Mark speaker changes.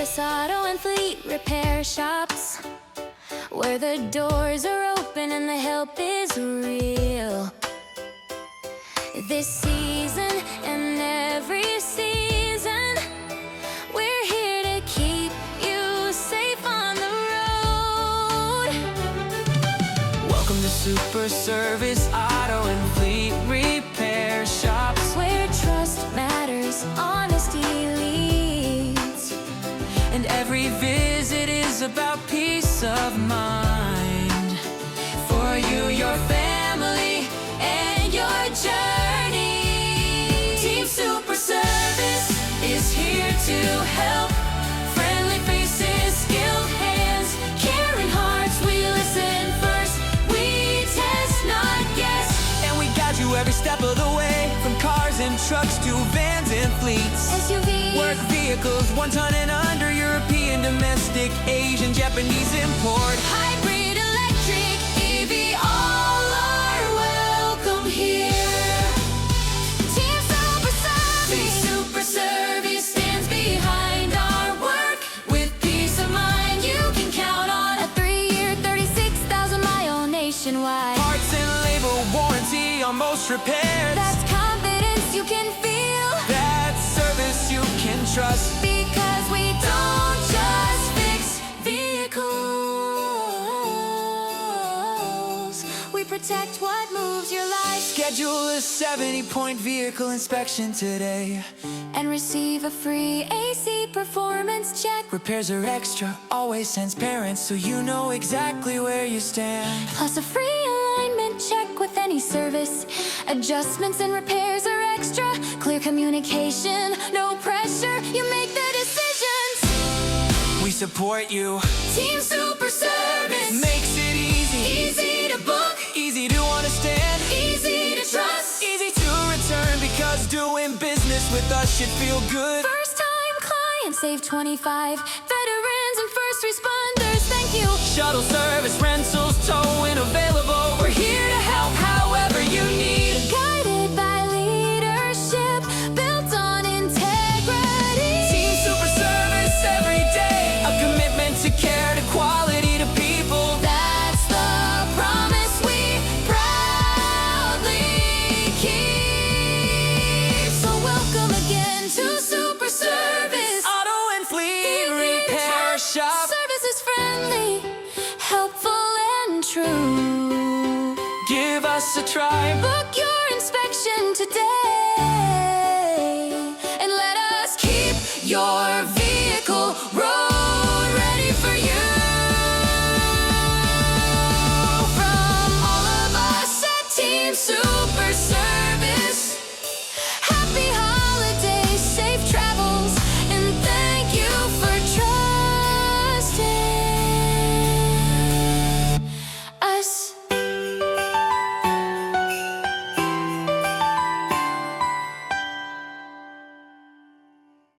Speaker 1: service, auto and fleet repair shops, where the doors are open and the help is real. This season and every season, we're here to keep you safe on the road.
Speaker 2: Welcome to Super Service Auto and Fleet Repair Shops,
Speaker 1: where trust matters, honesty leads,
Speaker 2: and every visit is about peace of mind for you, your family, and your journey. Team Super Service is here to help. Friendly faces, skilled hands, caring hearts. We listen first, we test, not guess, and we guide you every step of the way, from cars and trucks to vans and fleets,
Speaker 1: SUVs,
Speaker 2: work vehicles, 1 ton and under, European, domestic, Asian, Japanese import,
Speaker 1: hybrid, electric, EV, all are welcome here. Team Super Service,
Speaker 2: Team Super
Speaker 1: Service stands behind our work with peace of mind. You can count on a 3-year, 36,000-mile nationwide.
Speaker 2: parts and labor warranty on most repairs.
Speaker 1: That's confidence you can feel,
Speaker 2: That service you can trust.
Speaker 1: because we don't just fix vehicles, we protect what moves your life.
Speaker 2: Schedule a 70-point vehicle inspection today.
Speaker 1: And receive a free AC performance check.
Speaker 2: Repairs are extra, always transparent, so you know exactly where you stand.
Speaker 1: Plus a free alignment check with any service. Adjustments and repairs are extra. Clear communication, no pressure. You make the decisions.
Speaker 2: We support you.
Speaker 1: Team Super Service
Speaker 2: Makes it easy.
Speaker 1: easy to book,
Speaker 2: Easy to understand.
Speaker 1: easy to trust.
Speaker 2: Easy to return, because doing business with us should feel good.
Speaker 1: First time clients save 25. Veterans and first responders, thank you.
Speaker 2: Shuttle service, rentals, towing available. We're here to help however you need.
Speaker 1: Guided by leadership, built on integrity.
Speaker 2: Team Super Service every day. A commitment to care, to quality, to people.
Speaker 1: That's the promise we proudly keep. So welcome again to Super Service
Speaker 2: Auto and Fleet Repair Shop.
Speaker 1: Service is friendly, helpful, and true.
Speaker 2: Give us a try.
Speaker 1: Book your inspection today, and let us keep your